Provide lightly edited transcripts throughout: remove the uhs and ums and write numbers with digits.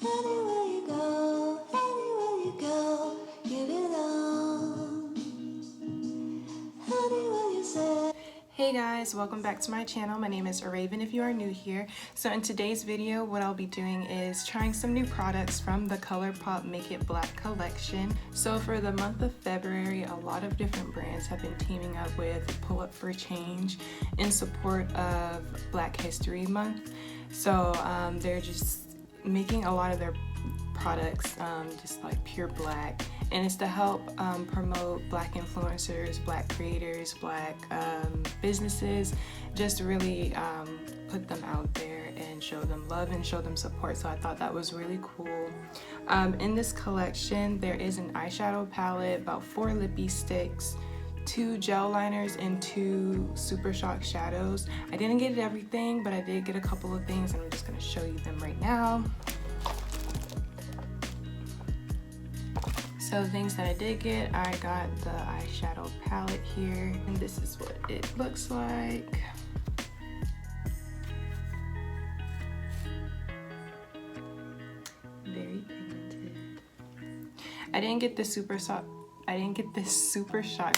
Anywhere you go, give it on. Anywhere you say. Hey guys, welcome back to my channel. My name is Araven if you are new here. So in today's video, what I'll be doing is trying some new products from the Colourpop Make It Black collection. So for the month of February, a lot of different brands have been teaming up with Pull Up for Change in support of Black History Month. So they're just making a lot of their products just like pure black, and it's to help promote black influencers, black creators, black businesses, just really put them out there and show them love and show them support. So I thought that was really cool. In this collection there is an eyeshadow palette, about 4 Lippie Stix, 2 gel liners, and 2 super shock shadows. I didn't get everything, but I did get a couple of things, and I'm just going to show you them right now. So the things that I did get, I got the eyeshadow palette here, and this is what it looks like. Very pigmented. I didn't get the super shock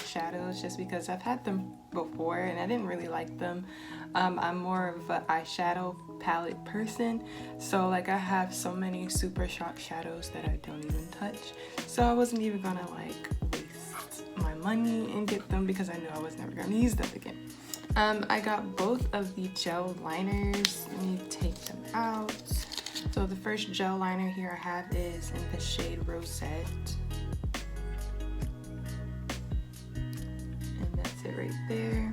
shadows just because I've had them before and I didn't really like them. I'm more of an eyeshadow palette person, so like I have so many super shock shadows that I don't even touch, so I wasn't even gonna like waste my money and get them because I knew I was never gonna use them again. I got both of the gel liners. Let me take them out. So the first gel liner here I have is in the shade Rosette. It right there,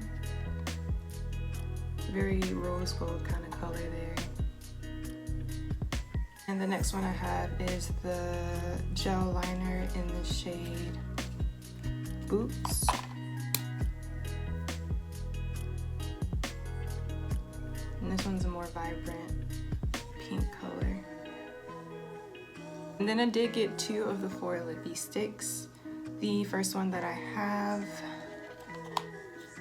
very rose gold kind of color there. And the next one I have is the gel liner in the shade Boots. And this one's a more vibrant pink color. And then I did get 2 of the 4 Lippie Stix. The first one that I have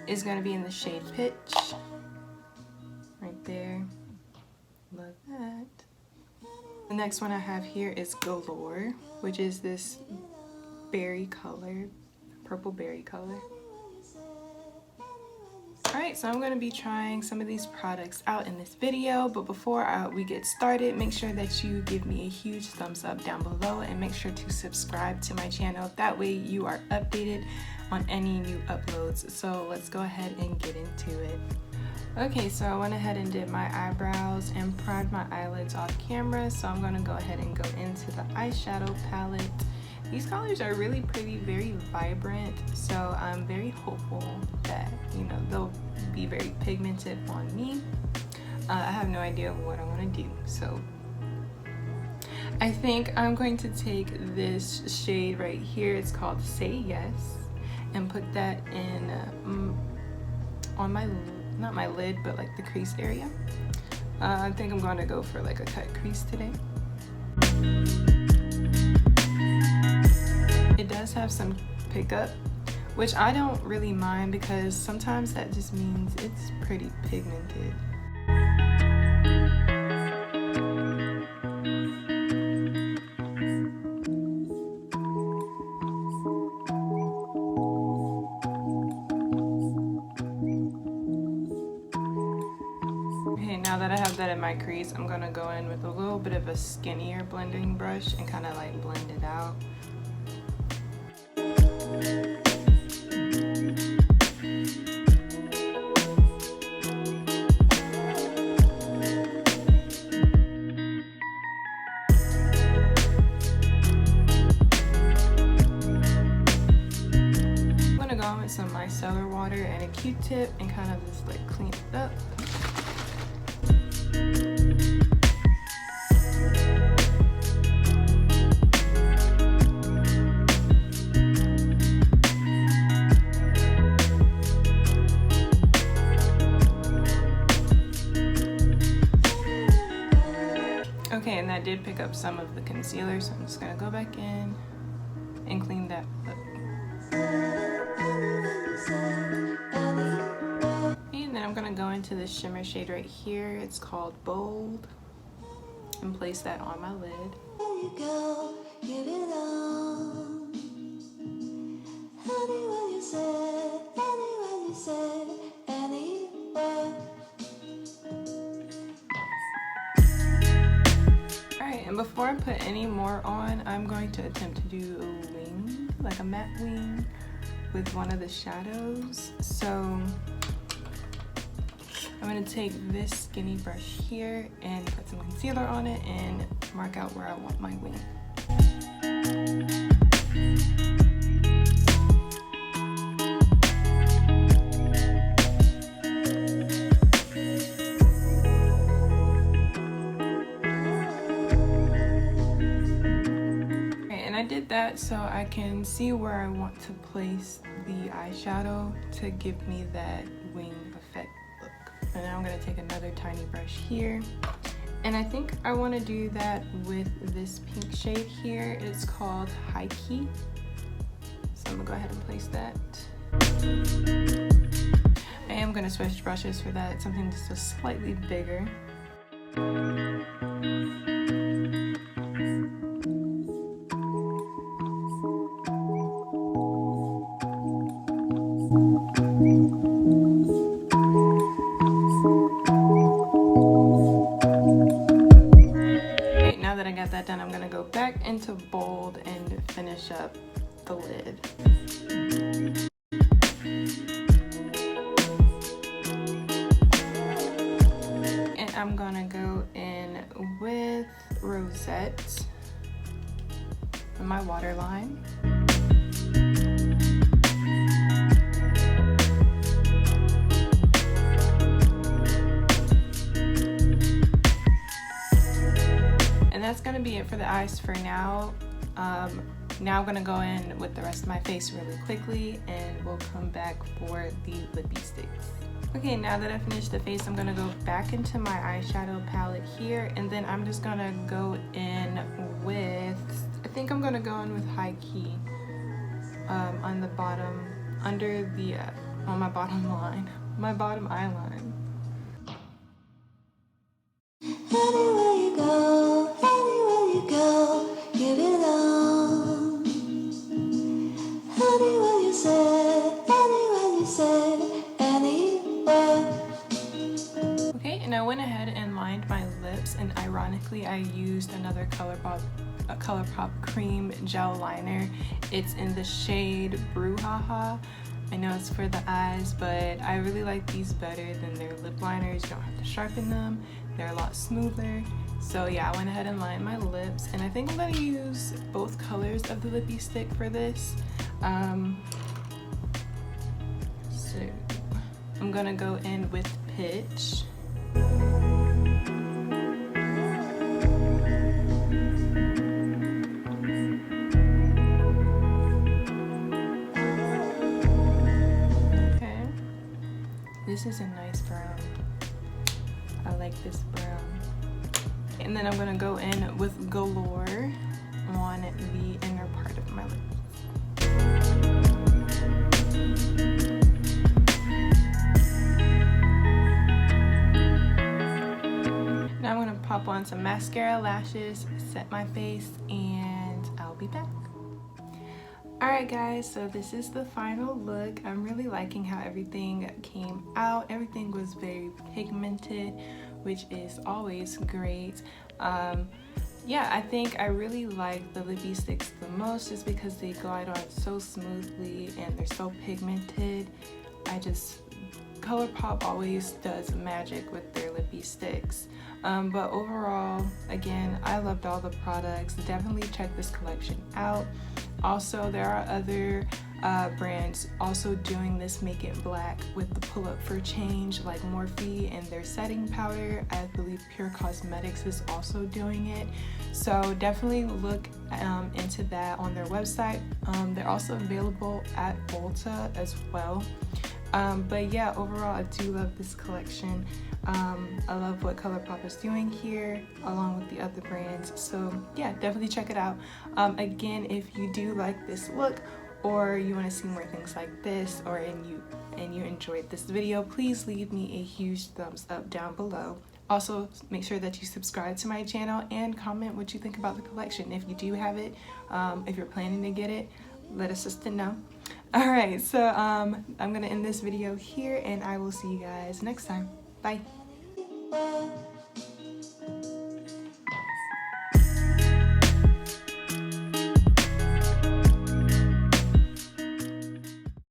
is going to be in the shade Pitch, right there. Love that. The next one I have here is Galore, which is this berry color, purple berry color. Alright, so I'm going to be trying some of these products out in this video, but before we get started, make sure that you give me a huge thumbs up down below and make sure to subscribe to my channel. That way you are updated on any new uploads. So let's go ahead and get into it. Okay, so I went ahead and did my eyebrows and primed my eyelids off camera, so I'm going to go ahead and go into the eyeshadow palette. These colors are really pretty, very vibrant, so I'm very hopeful that, you know, they'll be very pigmented on me. I have no idea what I want to do, so I think I'm going to take this shade right here. It's called Say Yes, and put that in on my, not my lid, but like the crease area. I think I'm going to go for like a cut crease today. It does have some pickup, which I don't really mind because sometimes that just means it's pretty pigmented. Okay, now that I have that in my crease, I'm gonna go in with a little bit of a skinnier blending brush and kind of like blend it out. With some micellar water and a Q-tip and kind of just like clean it up. Okay, and that did pick up some of the concealer, so I'm just gonna go back in and clean that up. And then I'm gonna go into this shimmer shade right here. It's called Bold. and place that on my lid. You go, give it on. Anywhere you said, anywhere you said, anywhere. Alright, and before I put any more on, I'm going to attempt to do a wing, like a matte wing with one of the shadows. So I'm going to take this skinny brush here and put some concealer on it and mark out where I want my wing. And I did that so I can see where I want to place the eyeshadow to give me that wing effect look. And now I'm going to take another tiny brush here. And I think I want to do that with this pink shade here. It's called High Key. So I'm going to go ahead and place that. I am going to switch brushes for that, something just slightly bigger. Now that I got that done, I'm going to go back into bold and finish up the lid. And I'm going to go in with Rosette on my waterline. And that's going to be it for the eyes for now. Now I'm going to go in with the rest of my face really quickly and we'll come back for the Lippie Stix. Okay, now that I finished the face, I'm going to go back into my eyeshadow palette here, and then I'm just going to go in with, I think I'm going to go in with High Key on the bottom, under the, on my bottom line, my bottom eye line. Anywhere you go, anywhere you go, give it on. Anywhere you said, anywhere. Okay, and I went ahead and lined my lips, and ironically I used another Colourpop Creme gel liner. It's in the shade brew-haha. I know it's for the eyes, but I really like these better than their lip liners. You don't have to sharpen them. They're a lot smoother. So yeah, I went ahead and lined my lips, and I think I'm going to use both colors of the Lippie Stix for this. So I'm going to go in with Pitch. This is a nice brown. I like this brown. And then I'm gonna go in with Galore on the inner part of my lip. Now I'm gonna pop on some mascara, lashes, set my face, and I'll be back. Alright guys, so this is the final look. I'm really liking how everything came out. Everything was very pigmented, which is always great. Yeah, I think I really like the Lippie Stix the most just because they glide on so smoothly and they're so pigmented. Colourpop always does magic with their Lippie Stix. But overall, again, I loved all the products. Definitely check this collection out. Also, there are other brands also doing this Make It Black with the Pull Up for Change, like Morphe and their setting powder. I believe Pure Cosmetics is also doing it. So definitely look into that on their website. They're also available at Ulta as well. But yeah, overall, I do love this collection. I love what Colourpop is doing here along with the other brands. So yeah, definitely check it out. Again, if you do like this look or you want to see more things like this, or and you enjoyed this video, please leave me a huge thumbs up down below. Also, make sure that you subscribe to my channel and comment what you think about the collection. If you do have it, if you're planning to get it, let us just know. Alright, so I'm going to end this video here, and I will see you guys next time. Bye. Anywhere.